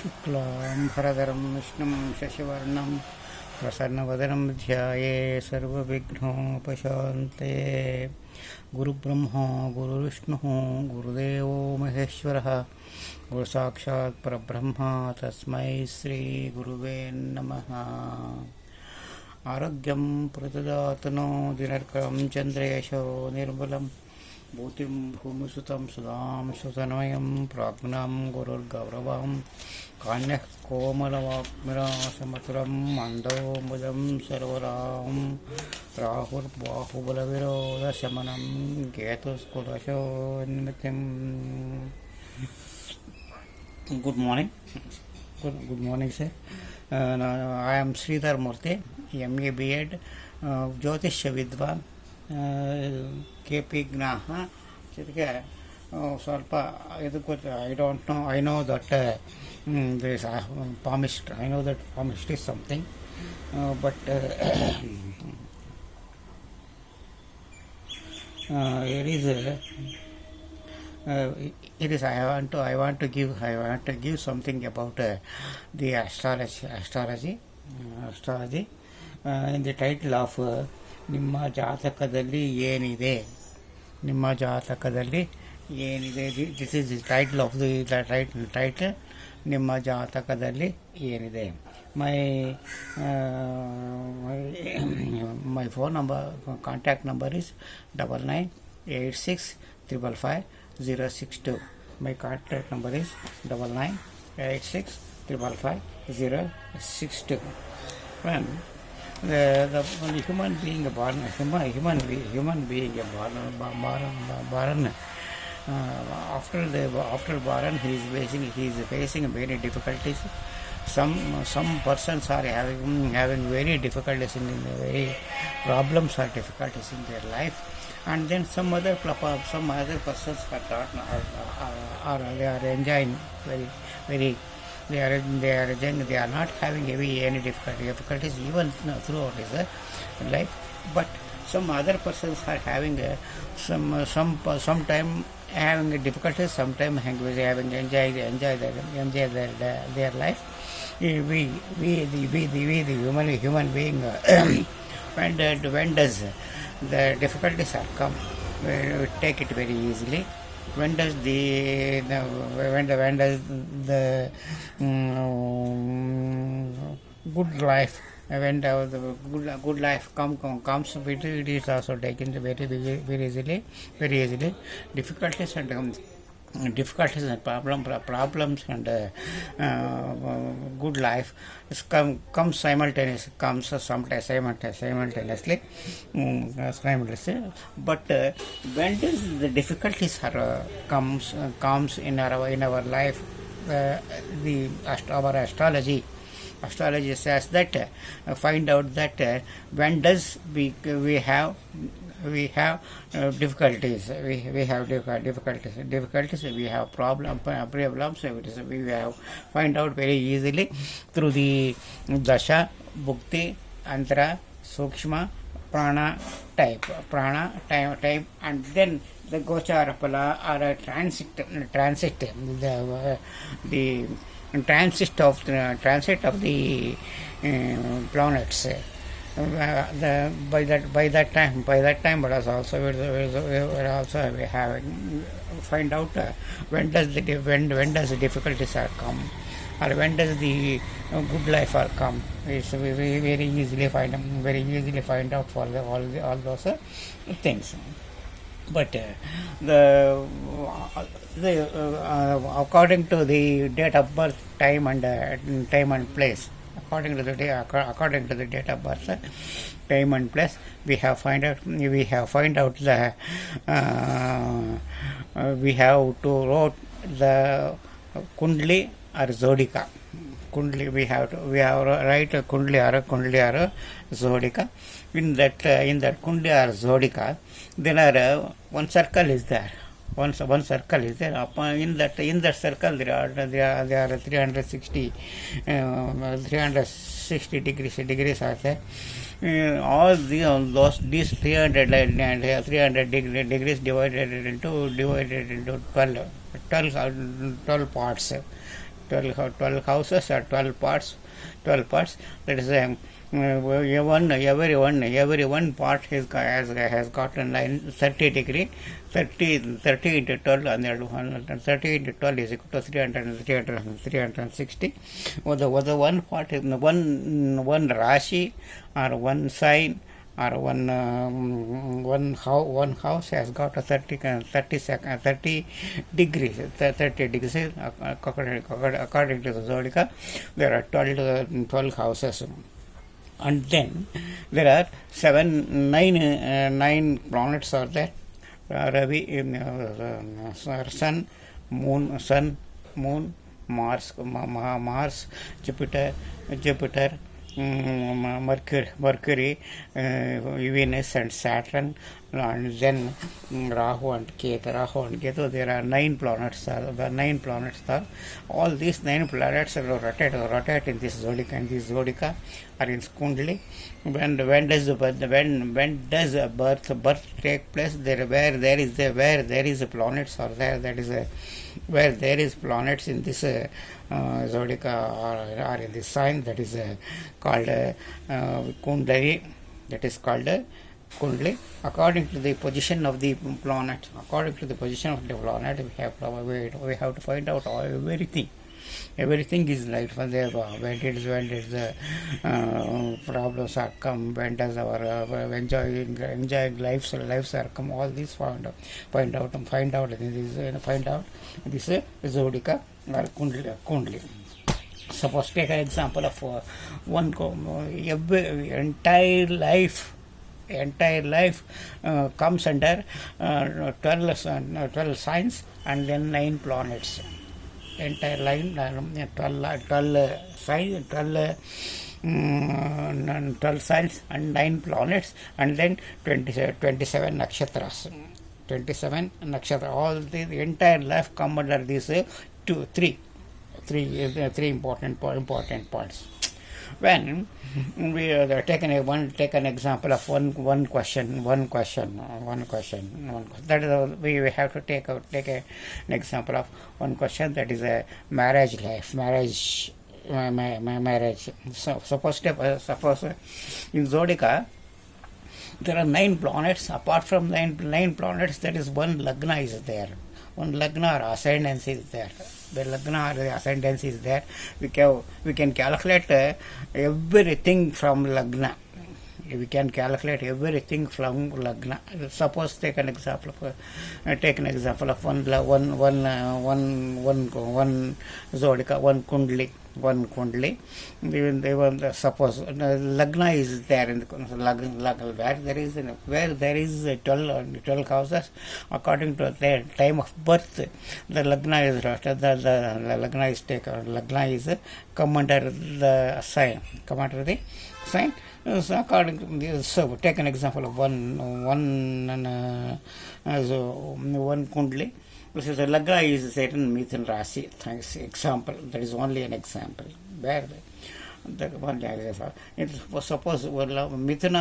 शुक्लां भरधरं विष्णुं शशिवर्णं प्रसन्नवदनं ध्याये सर्वविघ्नोपशान्ते। गुरुब्रह्मा गुरुविष्णुः गुरुदेवो महेश्वरः गुरुसाक्षात् परब्रह्म तस्मै श्रीगुरुवे नमः। आरोग्यं प्रतिदातनो दिनर्कं चन्द्रयशो निर्मलं भूतिं भूमिसुतं सुधां सुतनमयं प्राज्ञां गुरुर्गौरवं कान्यः कोमलवाक्मिरासमतुलं मन्दोमुदं सर्वरां राहुर्बाहुबलविरोधशमनं केतुस्कुलशोन्मतिम्। Good morning. Good morning, sir. I am Sridhar Murthy, MA B.Ed, Jyotishya Vidwan, KP ಜ್ಞಾಹ ಜೊತೆಗೆ ಸ್ವಲ್ಪ ಇದಕ್ಕೂ I don't know. I know that there is palmist. I know that palmist is something, but it is I want to give something about the astrology in the title of ನಿಮ್ಮ ಜಾತಕದಲ್ಲಿ ಏನಿದೆ. ನಿಮ್ಮ ಜಾತಕದಲ್ಲಿ ಏನಿದೆ. This is the title of the title. ನಿಮ್ಮ ಜಾತಕದಲ್ಲಿ ಏನಿದೆ. My phone number, contact number is 9986555062. My contact number is 9986555062. The human being born after born he is facing many difficulties. Some persons are having very difficulties in very problems or difficulties in their life, and then some other persons are they are enjoying very. They are not having any difficulties even throughout his life, but some other persons are having sometime having difficulties, sometime having enjoy their life. We the human being when does the difficulties are come, we take it very easily. When does the good life, when the good life comes, it is also taken very easily. Difficulties and problems and good life comes simultaneously. But when does the difficulties comes in our life, our astrology says that find out that when does we have difficulties. We have difficulties. We have problems. We have find out very easily through the dasha, bhukti, antara, sukshma, prana type, and then the gochara pala or a transit the transit of the planets. By that time, but also we have find out when does the difficulties are come, or when does the good life are come. It's very easily find out for all those things. But according to the date of birth, time and place. According to the date of birth, time and place, we have find out the we have to write the kundli or zodika. We have write a kundli or zodika. In that kundli or zodika, then one circle is there. One circle is there. In that circle there are 360 degrees are there. All these 300 degrees divided into 12 parts. 12 houses or 12 parts. 12 parts. That is every one part has got a line 30 degree. 30 into 12, and 30 into 12 is equal to 360. Or the one part, one rashi or one sign or one house has got a 30 degrees. 30 degrees according to the zodiac. There are 12 houses. And then there are nine planets are there. Ravi, Sun, Moon, Mars, Jupiter, Mercury, Venus and Saturn, and then Rahu and Ketu. There are 9 planets. All these 9 planets rotate in this zodiac, and this zodiac are in Kundali. When does a birth take place? Where there is a planets are there. That is where there is planets in this zodiac or in this sign, that is called Kundali. That is called Kundali. According to the position of the planet, we have to find out everything. Everything is right for there. When did the problems are come? When does our enjoying lives are come? All these find out this zodiac or Kundali. Suppose take an example of entire life comes under 12 signs and then 9 planets. Entire line 12 signs and 9 planets, and then 27 nakshatras. 27 nakshatra. All the entire life come under these three important points. When we take an example of one question. That is we have to take an example of one question, that is a marriage life. Marriage. So suppose in zodiac there are 9 planets. Apart from 9 planets, there is one lagna is there. One lagna or ascendancy is there. The lagna or the ascendancy is there. We can calculate everything from lagna. We can calculate everything from lagna. Suppose take an example of one zodiac, one kundli. Suppose lagna is there in the lagna, where there is 12 houses. According to their time of birth, the lagna is taken. Lagna is come under the sign. So according to this, so take an example of one kundli. This is a lagna is certain Mithun Rasi. Thanks. Example. That is only an example. Where suppose Mithun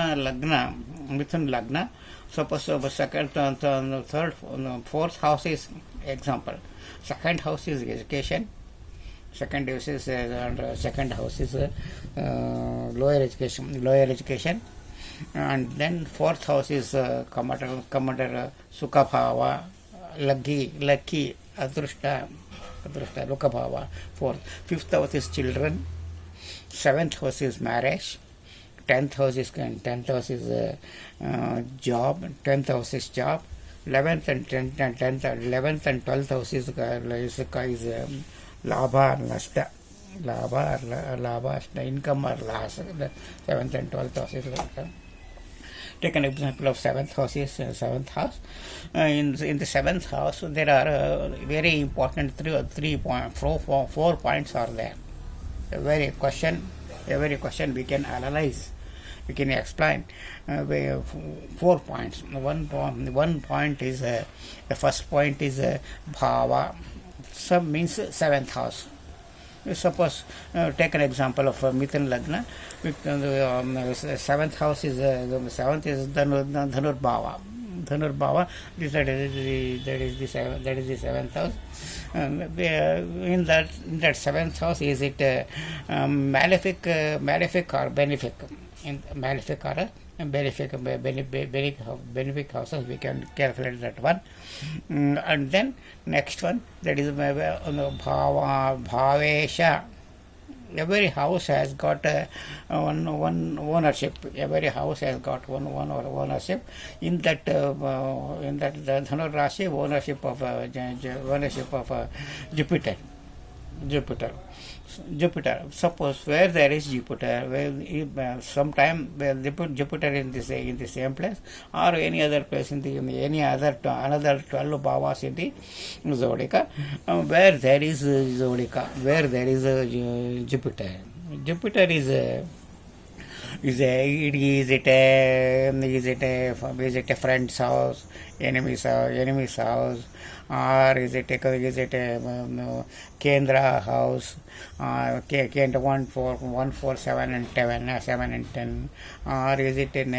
lagna. Suppose second, third, fourth house is example. Second house is education. Second house is lower education, and then fourth house is commander sukha bhava, lucky, adrushta, lukha bhava. Fifth house is children. Seventh house is marriage. 10th house is job. 10th house is job. 11th and 12th house is labha or nashta. Income or loss. The 7th and 12th house is take an example of 7th house. In the 7th house, there are very important 4 points are there. Every question we can analyze. We can explain 4 points. One point is the first point is bhava. Sub means 7th house. Suppose take an example of Mithun lagna. 7th house is Dhanur bhava. That is the 7th house. In that seventh house, is it malefic, malefic or benefic? In malefic or benefic houses, we can calculate that one. And then next one, that is bhavesha. Every house has got one ownership. Every house has got one ownership. In that the Dhanu Rashi, ownership of Jupiter. Jupiter. Suppose where there is Jupiter, sometime Jupiter in the same place, or any other place in the another 12 bhavas in the zodiac, where there is zodiac, where there is Jupiter. Jupiter is it a friend's house, enemy's house, or is it a Kendra house, Kendra 1 4 7 and 10, or is it in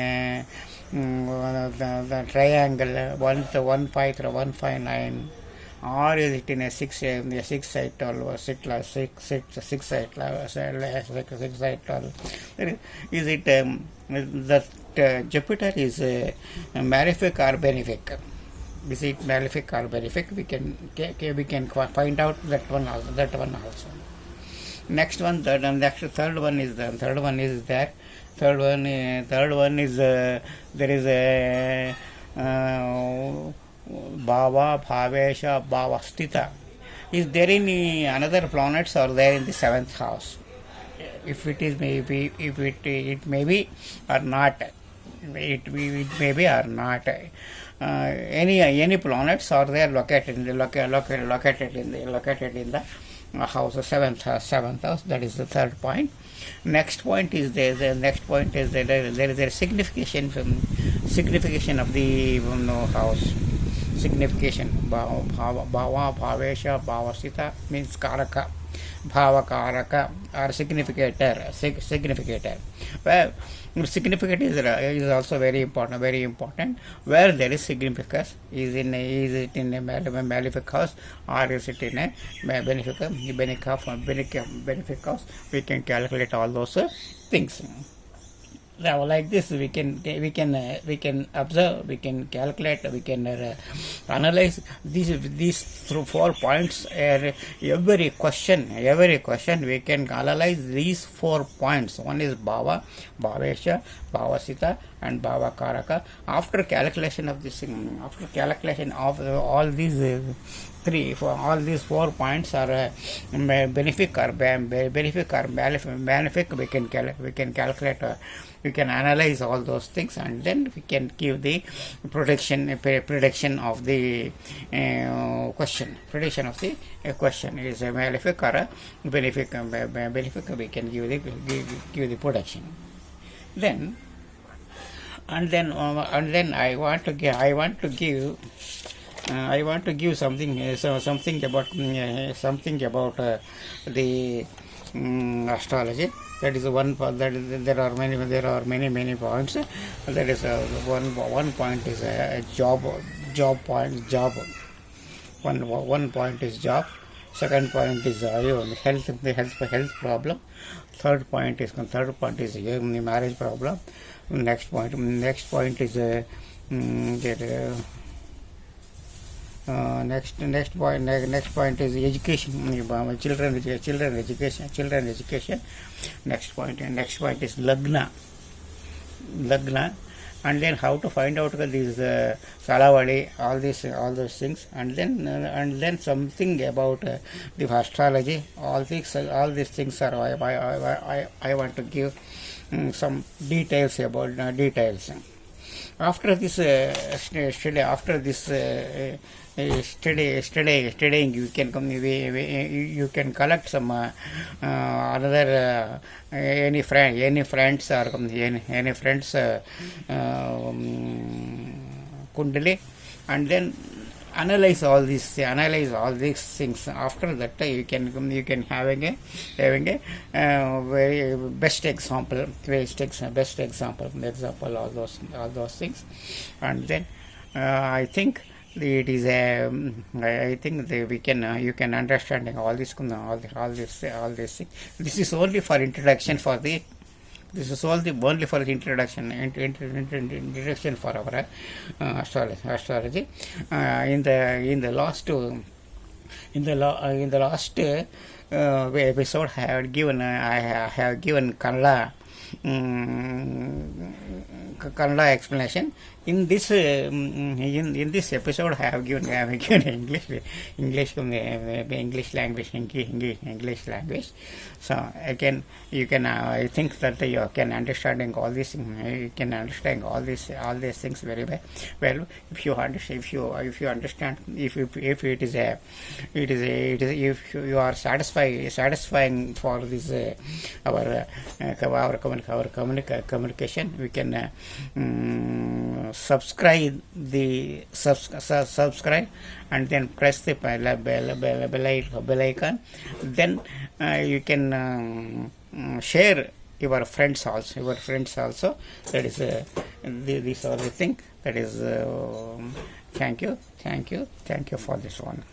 the triangle 1 5 3 1 5 9, or is it in a 6 side 12 6 side 12? Is it that Jupiter is malefic or benefic? Is it malefic or benefic? We can find out that one also. Next one, third one is there. Third one is there is a Bhava, Bhavesha, Bhavastita. Is there any another planets are there in the seventh house? If it is maybe, if it may be or not, it may be or not. Any planets are there located in the house, seventh house. That is the third point. Next point is there is a signification of the house. Signification. Bhava, Bhavesha, Bhavasita means Karaka. Bhava Karaka or significator. Well, significant is also very important. Where there is significance, is it in a malefic house, or is it in a benefic house? We can calculate all those things. Now, like this, we can observe, we can calculate, we can analyze these through 4 points. Every question we can analyze these 4 points. One is Bhava, Bhavesha, Bhavasita, and Bhava Karaka. After calculation of all these all these 4 points are benefic or malefic, we can calculate. We can analyze all those things, and then we can give the prediction of the question. Prediction of the question is a malefic or a benefic. We can give the prediction. Then I want to give something about the astrology. That is one part. There are many points. That is one point is a job point. One point is job. Second point is health problem. Third point is marriage problem. Next point is next point is education, children education. Next point is lagna, and then how to find out these salavadi, all those things, and then something about the astrology. All these things are I want to give some details about details. After this studying, you can collect some another any friends or any friends kundali, and then analyze all these things. After that, you can having a very best example all those things, and then I think it is a I think we can you can understanding all this all this thing. This is only for introduction for the this is only for the introduction for our astrology. In the last episode I have given Kannada explanation. In this in this episode I have given English language. So again you can I think that you can understanding all this. You can understand all these things very well if you understand if you understand if it is if you are satisfying for this our communication. We can subscribe and then press the bell icon. Then you can share your friends also. That is these are the thing that is thank you for this one.